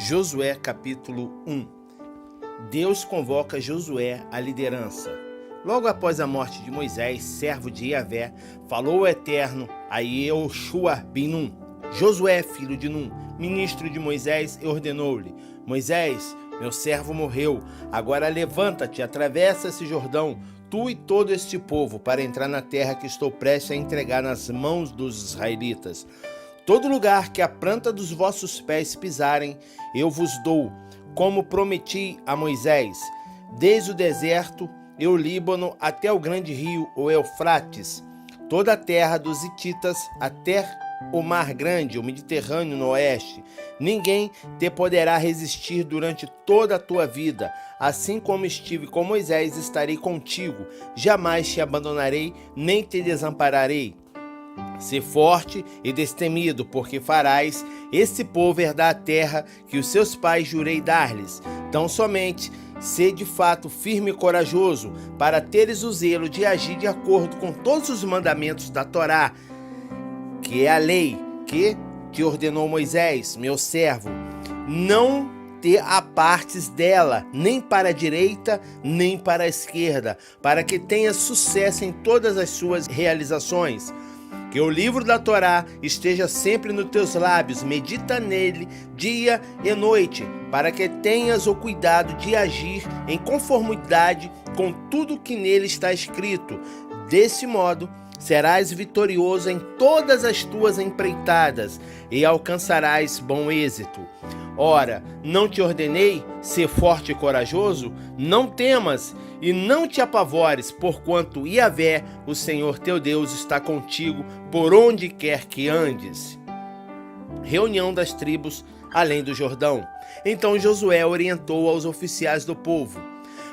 Josué capítulo 1. Deus convoca Josué à liderança. Logo após a morte de Moisés, servo de Yahvé, falou o Eterno a Yehoshua ben Nun, Josué, filho de Nun, ministro de Moisés, e ordenou-lhe: Moisés, meu servo morreu, agora levanta-te, atravessa esse Jordão, tu e todo este povo, para entrar na terra que estou prestes a entregar nas mãos dos israelitas. Todo lugar que a planta dos vossos pés pisarem, eu vos dou, como prometi a Moisés, desde o deserto e o Líbano até o grande rio, o Eufrates, toda a terra dos hititas até o mar grande, o Mediterrâneo no oeste. Ninguém te poderá resistir durante toda a tua vida. Assim como estive com Moisés, estarei contigo. Jamais te abandonarei, nem te desampararei. Sê forte e destemido, porque farás esse povo herdar a terra que os seus pais jurei dar-lhes. Tão somente sê de fato firme e corajoso, para teres o zelo de agir de acordo com todos os mandamentos da Torá, que é a lei que te ordenou Moisés, meu servo. Não te apartes dela, nem para a direita, nem para a esquerda, para que tenhas sucesso em todas as suas realizações. Que o livro da Torá esteja sempre nos teus lábios, medita nele dia e noite, para que tenhas o cuidado de agir em conformidade com tudo que nele está escrito. Desse modo, serás vitorioso em todas as tuas empreitadas e alcançarás bom êxito. Ora, não te ordenei ser forte e corajoso? Não temas e não te apavores, porquanto Yahvé, o Senhor teu Deus, está contigo por onde quer que andes. Reunião das tribos além do Jordão. Então Josué orientou aos oficiais do povo: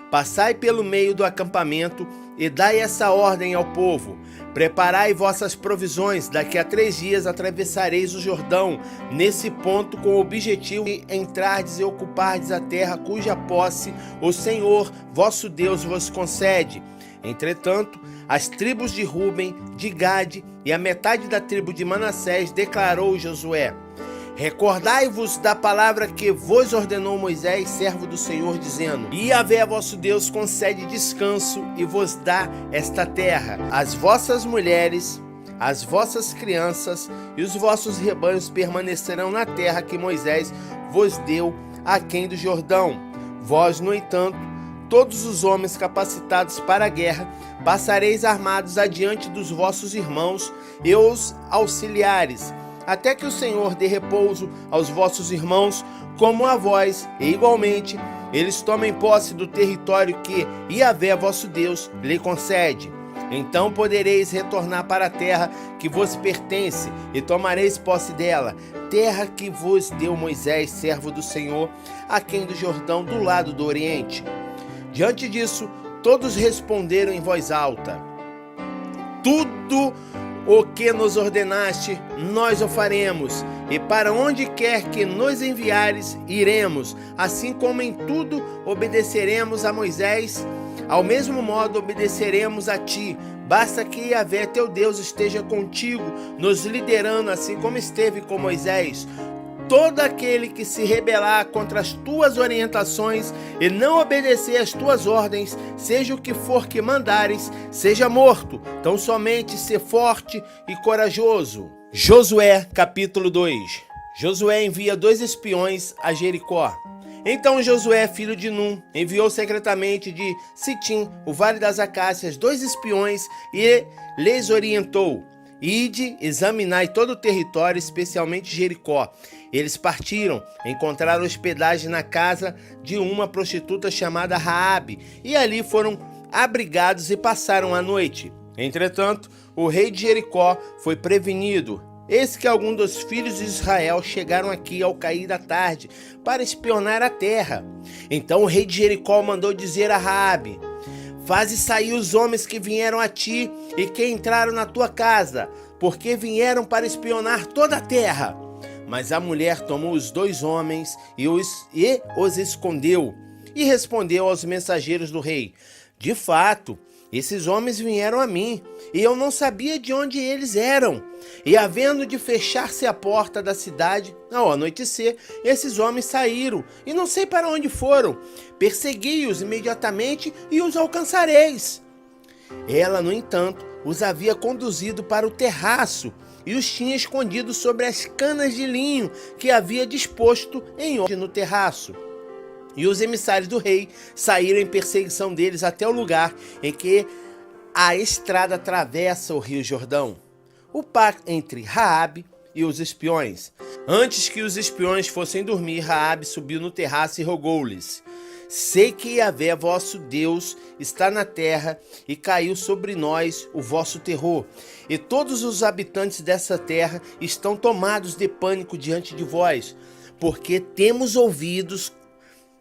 passai pelo meio do acampamento e dai essa ordem ao povo: preparai vossas provisões, daqui a 3 dias atravessareis o Jordão, nesse ponto, com o objetivo de entrardes e ocupardes a terra cuja posse o Senhor, vosso Deus, vos concede. Entretanto, as tribos de Ruben, de Gade e a metade da tribo de Manassés declarou Josué: recordai-vos da palavra que vos ordenou Moisés, servo do Senhor, dizendo: Yahvé vosso Deus concede descanso e vos dá esta terra. As vossas mulheres, as vossas crianças e os vossos rebanhos permanecerão na terra que Moisés vos deu aquém do Jordão. Vós, no entanto, todos os homens capacitados para a guerra, passareis armados adiante dos vossos irmãos e os auxiliares, até que o Senhor dê repouso aos vossos irmãos, como a vós, e igualmente eles tomem posse do território que Yahvé vosso Deus lhe concede. Então podereis retornar para a terra que vos pertence, e tomareis posse dela, terra que vos deu Moisés, servo do Senhor, aquém do Jordão, do lado do Oriente. Diante disso, todos responderam em voz alta: tudo o que nos ordenaste, nós o faremos, e para onde quer que nos enviares, iremos, assim como em tudo obedeceremos a Moisés, ao mesmo modo obedeceremos a ti. Basta que Yahvé teu Deus esteja contigo, nos liderando assim como esteve com Moisés. Todo aquele que se rebelar contra as tuas orientações e não obedecer às tuas ordens, seja o que for que mandares, seja morto. Tão somente ser forte e corajoso. Josué capítulo 2. Josué envia 2 espiões a Jericó. Então Josué, filho de Nun, enviou secretamente de Sitim, o vale das Acácias, 2 espiões e lhes orientou: ide, examinai todo o território, especialmente Jericó. Eles partiram, encontraram hospedagem na casa de uma prostituta chamada Raabe, e ali foram abrigados e passaram a noite. Entretanto, o rei de Jericó foi prevenido. Eis que alguns dos filhos de Israel chegaram aqui ao cair da tarde para espionar a terra. Então o rei de Jericó mandou dizer a Raabe: faze sair os homens que vieram a ti e que entraram na tua casa, porque vieram para espionar toda a terra. Mas a mulher tomou os 2 homens e os escondeu, e respondeu aos mensageiros do rei: de fato, Esses homens vieram a mim, e eu não sabia de onde eles eram. E havendo de fechar-se a porta da cidade, ao anoitecer, esses homens saíram, e não sei para onde foram. Persegui-os imediatamente e os alcançareis. Ela, no entanto, os havia conduzido para o terraço, e os tinha escondido sobre as canas de linho que havia disposto em ordem no terraço. E os emissários do rei saíram em perseguição deles até o lugar em que a estrada atravessa o rio Jordão, o pacto entre Raabe e os espiões. Antes que os espiões fossem dormir, Raabe subiu no terraço e rogou-lhes: sei que Yahvé, vosso Deus, está na terra, e caiu sobre nós o vosso terror. E todos os habitantes dessa terra estão tomados de pânico diante de vós, porque temos ouvidos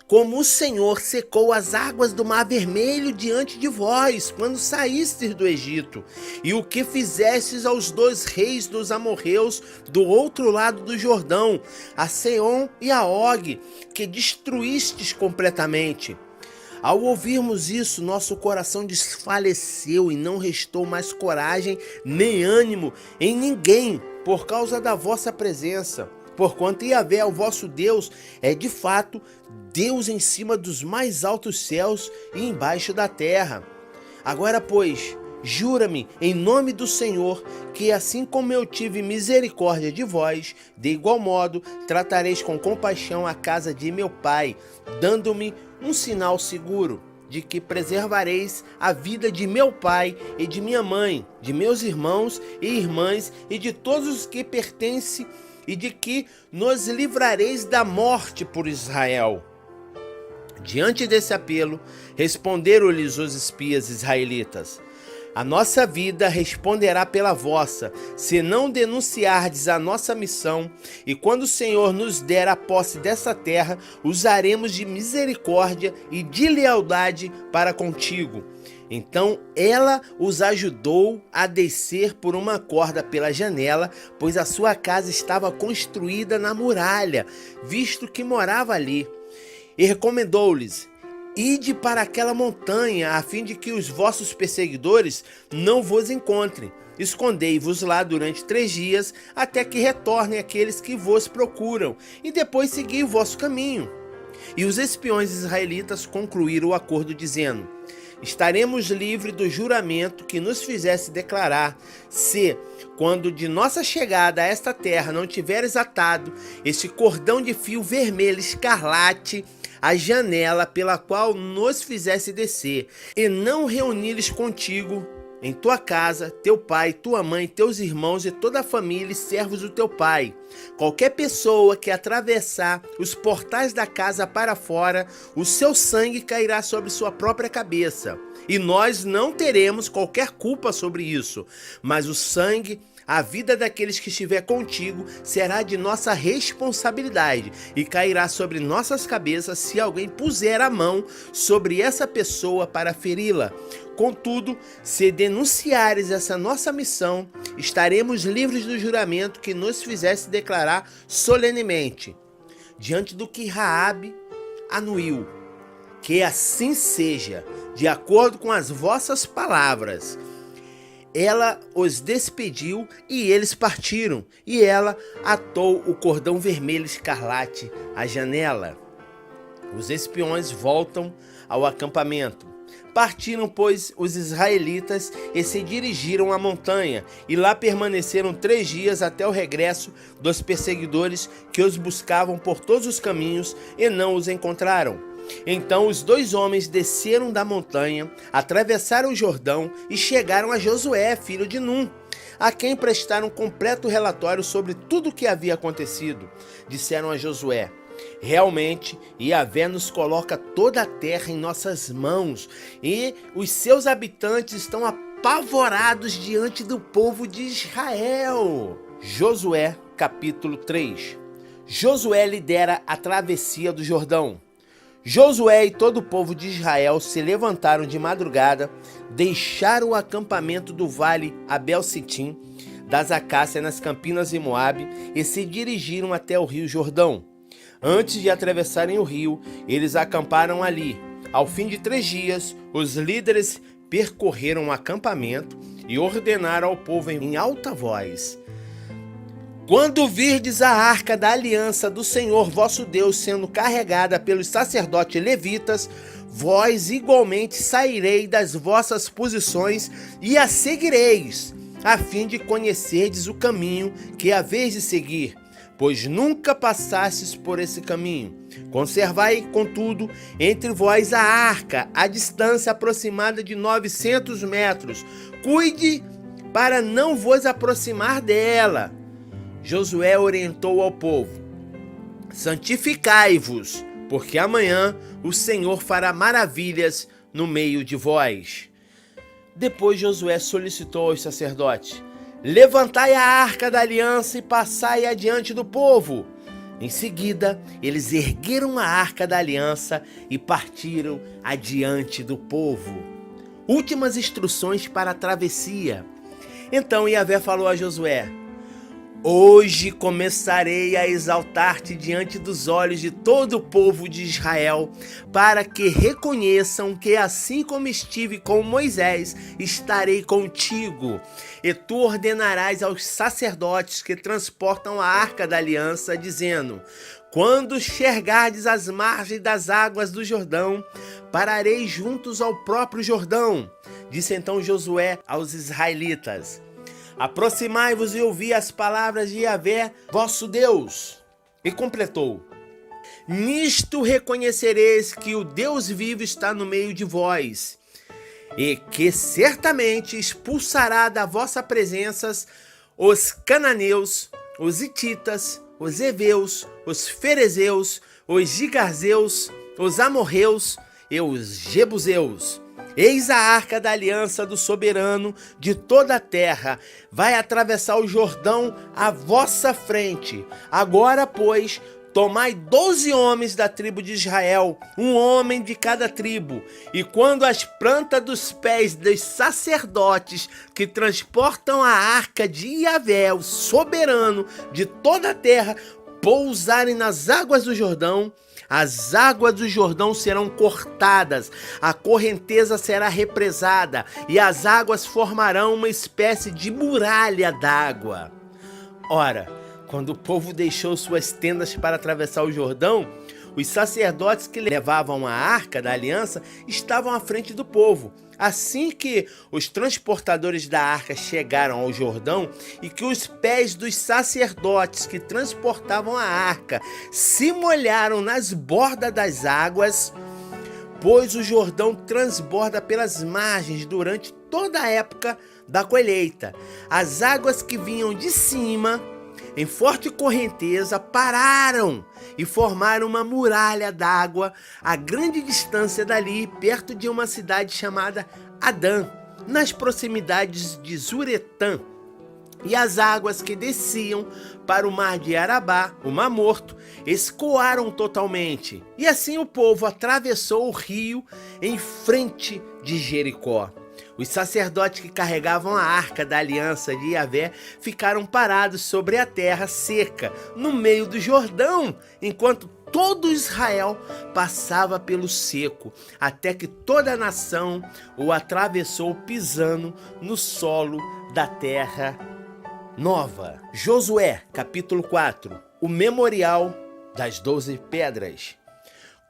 como o Senhor secou as águas do Mar Vermelho diante de vós, quando saístes do Egito, e o que fizestes aos 2 reis dos amorreus do outro lado do Jordão, a Seom e a Og, que destruístes completamente. Ao ouvirmos isso, nosso coração desfaleceu e não restou mais coragem nem ânimo em ninguém por causa da vossa presença. Porquanto Yahvé, o vosso Deus, é de fato Deus em cima dos mais altos céus e embaixo da terra. Agora, pois, jura-me em nome do Senhor que, assim como eu tive misericórdia de vós, de igual modo tratareis com compaixão a casa de meu pai, dando-me um sinal seguro de que preservareis a vida de meu pai e de minha mãe, de meus irmãos e irmãs e de todos os que pertencem, e de que nos livrareis da morte por Israel. Diante desse apelo, responderam-lhes os espias israelitas: a nossa vida responderá pela vossa, se não denunciardes a nossa missão, e quando o Senhor nos der a posse dessa terra, usaremos de misericórdia e de lealdade para contigo. Então ela os ajudou a descer por uma corda pela janela, pois a sua casa estava construída na muralha, visto que morava ali. E recomendou-lhes: ide para aquela montanha, a fim de que os vossos perseguidores não vos encontrem. Escondei-vos lá durante 3 dias, até que retornem aqueles que vos procuram, e depois segui o vosso caminho. E os espiões israelitas concluíram o acordo, dizendo: estaremos livres do juramento que nos fizesse declarar, se, quando de nossa chegada a esta terra não tiveres atado este cordão de fio vermelho escarlate à janela pela qual nos fizesse descer, e não reunires contigo em tua casa, teu pai, tua mãe, teus irmãos e toda a família e servos do teu pai. Qualquer pessoa que atravessar os portais da casa para fora, o seu sangue cairá sobre sua própria cabeça. E nós não teremos qualquer culpa sobre isso, mas o sangue, a vida daqueles que estiver contigo, será de nossa responsabilidade e cairá sobre nossas cabeças se alguém puser a mão sobre essa pessoa para feri-la. Contudo, se denunciares essa nossa missão, estaremos livres do juramento que nos fizesse declarar solenemente. Diante do que Raabe anuiu: que assim seja, de acordo com as vossas palavras. Ela os despediu e eles partiram, e ela atou o cordão vermelho escarlate à janela. Os espiões voltam ao acampamento. Partiram, pois, os israelitas e se dirigiram à montanha, e lá permaneceram 3 dias até o regresso dos perseguidores que os buscavam por todos os caminhos e não os encontraram. Então os 2 homens desceram da montanha, atravessaram o Jordão e chegaram a Josué, filho de Num, a quem prestaram completo relatório sobre tudo o que havia acontecido. Disseram a Josué: realmente, Yahvé nos coloca toda a terra em nossas mãos, e os seus habitantes estão apavorados diante do povo de Israel. Josué, capítulo 3. Josué lidera a travessia do Jordão. Josué e todo o povo de Israel se levantaram de madrugada, deixaram o acampamento do vale Abel-Sitim, das Acácias nas campinas de Moabe, e se dirigiram até o rio Jordão. Antes de atravessarem o rio, eles acamparam ali. Ao fim de 3 dias, os líderes percorreram o acampamento e ordenaram ao povo em alta voz: quando virdes a arca da aliança do Senhor vosso Deus sendo carregada pelos sacerdotes levitas, vós igualmente saireis das vossas posições e a seguireis, a fim de conhecerdes o caminho que haveis de seguir, pois nunca passastes por esse caminho. Conservai, contudo, entre vós a arca, a distância aproximada de 900 metros. Cuide para não vos aproximar dela. Josué orientou ao povo: santificai-vos, porque amanhã o Senhor fará maravilhas no meio de vós. Depois Josué solicitou aos sacerdotes: levantai a arca da aliança e passai adiante do povo. Em seguida, eles ergueram a arca da aliança e partiram adiante do povo. Últimas instruções para a travessia. Então Yahvé falou a Josué: hoje começarei a exaltar-te diante dos olhos de todo o povo de Israel, para que reconheçam que assim como estive com Moisés, estarei contigo. E tu ordenarás aos sacerdotes que transportam a arca da aliança, dizendo: quando chegardes às margens das águas do Jordão, parareis juntos ao próprio Jordão. Disse então Josué aos israelitas: aproximai-vos e ouvi as palavras de Yahvé, vosso Deus. E completou: nisto reconhecereis que o Deus vivo está no meio de vós, e que certamente expulsará da vossa presença os cananeus, os hititas, os heveus, os ferezeus, os gigarzeus, os amorreus e os jebuseus. Eis a arca da aliança do soberano de toda a terra, vai atravessar o Jordão à vossa frente. Agora, pois, tomai 12 homens da tribo de Israel, um homem de cada tribo, e quando as plantas dos pés dos sacerdotes que transportam a arca de Yahvé, o soberano de toda a terra, pousarem nas águas do Jordão, as águas do Jordão serão cortadas, a correnteza será represada e as águas formarão uma espécie de muralha d'água. Ora, quando o povo deixou suas tendas para atravessar o Jordão, os sacerdotes que levavam a arca da aliança estavam à frente do povo. Assim que os transportadores da arca chegaram ao Jordão e que os pés dos sacerdotes que transportavam a arca se molharam nas bordas das águas, pois o Jordão transborda pelas margens durante toda a época da colheita. As águas que vinham de cima, em forte correnteza, pararam e formaram uma muralha d'água a grande distância dali, perto de uma cidade chamada Adã, nas proximidades de Zuretã. E as águas que desciam para o mar de Arabá, o Mar Morto, escoaram totalmente. E assim o povo atravessou o rio em frente de Jericó. Os sacerdotes que carregavam a arca da aliança de Yahvé ficaram parados sobre a terra seca, no meio do Jordão, enquanto todo Israel passava pelo seco, até que toda a nação o atravessou pisando no solo da terra nova. Josué, capítulo 4, o memorial das 12 pedras.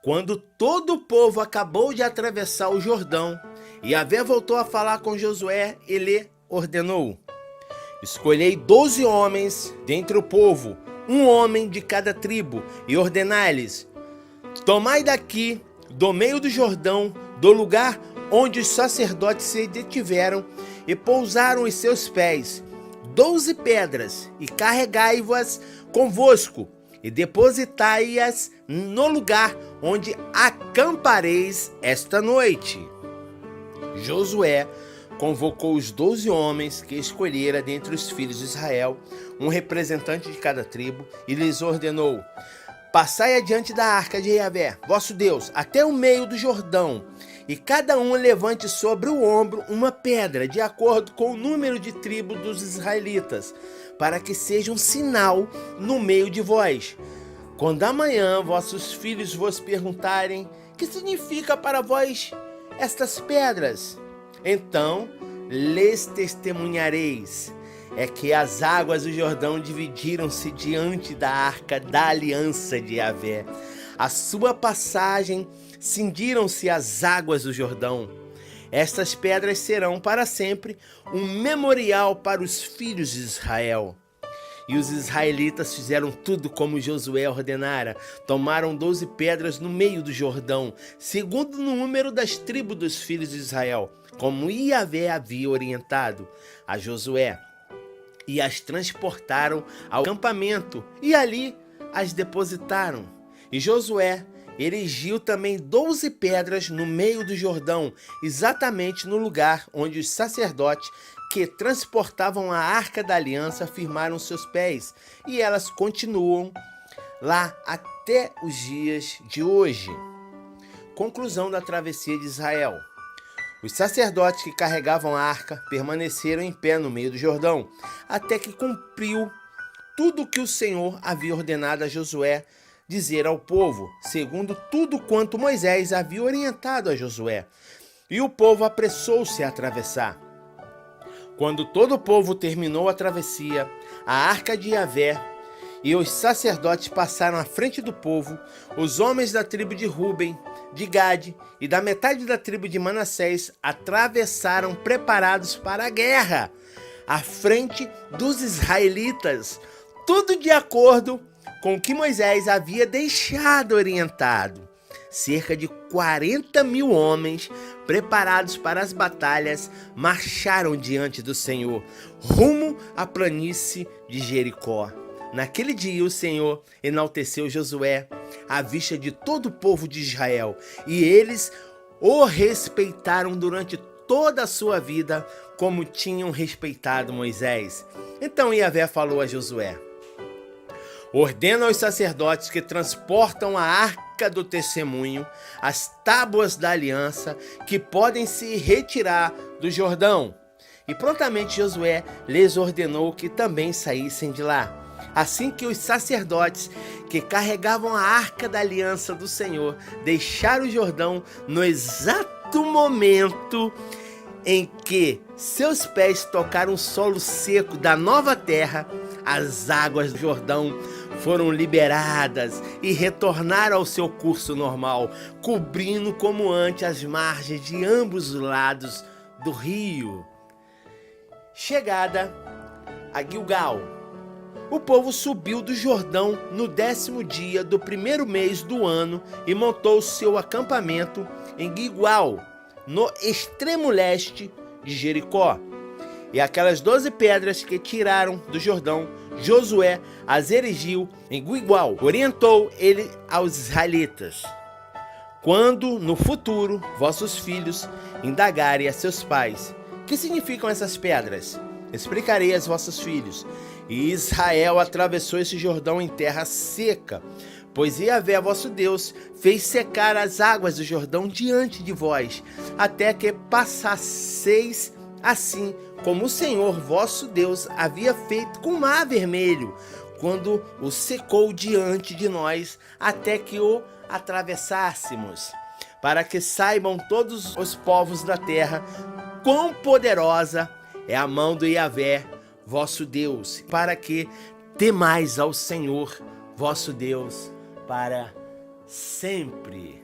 Quando todo o povo acabou de atravessar o Jordão, Yahvé voltou a falar com Josué e lhe ordenou: escolhei 12 homens dentre o povo, um homem de cada tribo, e ordenai-lhes: tomai daqui, do meio do Jordão, do lugar onde os sacerdotes se detiveram e pousaram os seus pés, 12 pedras, e carregai-as convosco, e depositai-as no lugar onde acampareis esta noite. Josué convocou os 12 homens que escolhera dentre os filhos de Israel, um representante de cada tribo, e lhes ordenou: passai adiante da arca de Yahvé, vosso Deus, até o meio do Jordão, e cada um levante sobre o ombro uma pedra, de acordo com o número de tribos dos israelitas, para que seja um sinal no meio de vós. Quando amanhã vossos filhos vos perguntarem: que significa para vós estas pedras? Então lhes testemunhareis, é que as águas do Jordão dividiram-se diante da arca da aliança de Yahvé. À sua passagem cindiram-se as águas do Jordão. Estas pedras serão para sempre um memorial para os filhos de Israel. E os israelitas fizeram tudo como Josué ordenara. Tomaram 12 pedras no meio do Jordão, segundo o número das tribos dos filhos de Israel, como Yahvé havia orientado a Josué. E as transportaram ao acampamento, e ali as depositaram. E Josué erigiu também 12 pedras no meio do Jordão, exatamente no lugar onde os sacerdotes que transportavam a arca da aliança firmaram seus pés, e elas continuam lá até os dias de hoje. Conclusão da travessia de Israel. Os sacerdotes que carregavam a arca permaneceram em pé no meio do Jordão, até que cumpriu tudo o que o Senhor havia ordenado a Josué dizer ao povo, segundo tudo quanto Moisés havia orientado a Josué. E o povo apressou-se a atravessar. Quando todo o povo terminou a travessia, a arca de Yahvé e os sacerdotes passaram à frente do povo, os homens da tribo de Ruben, de Gade e da metade da tribo de Manassés atravessaram preparados para a guerra, à frente dos israelitas, tudo de acordo com o que Moisés havia deixado orientado. Cerca de 40.000 homens, preparados para as batalhas, marcharam diante do Senhor, rumo à planície de Jericó. Naquele dia o Senhor enalteceu Josué à vista de todo o povo de Israel, e eles o respeitaram durante toda a sua vida, como tinham respeitado Moisés. Então Yahvé falou a Josué: ordena aos sacerdotes que transportam a arca do testemunho, as tábuas da aliança, que podem se retirar do Jordão. E prontamente Josué lhes ordenou que também saíssem de lá. Assim que os sacerdotes que carregavam a arca da aliança do Senhor deixaram o Jordão, no exato momento em que seus pés tocaram o solo seco da nova terra, as águas do Jordão foram liberadas e retornaram ao seu curso normal, cobrindo como antes as margens de ambos os lados do rio. Chegada a Gilgal, o povo subiu do Jordão no 10º dia do primeiro mês do ano e montou seu acampamento em Gilgal, no extremo leste de Jericó. E aquelas 12 pedras que tiraram do Jordão, Josué as erigiu em Gilgal. Orientou ele aos israelitas: quando no futuro vossos filhos indagarem a seus pais: que significam essas pedras? Explicarei aos vossos filhos. E Israel atravessou esse Jordão em terra seca, pois Yahvé, vosso Deus, fez secar as águas do Jordão diante de vós, até que passasseis assim como o Senhor vosso Deus havia feito com o Mar Vermelho, quando o secou diante de nós, até que o atravessássemos, para que saibam todos os povos da terra quão poderosa é a mão do Yahvé, vosso Deus, para que temais ao Senhor, vosso Deus, para sempre.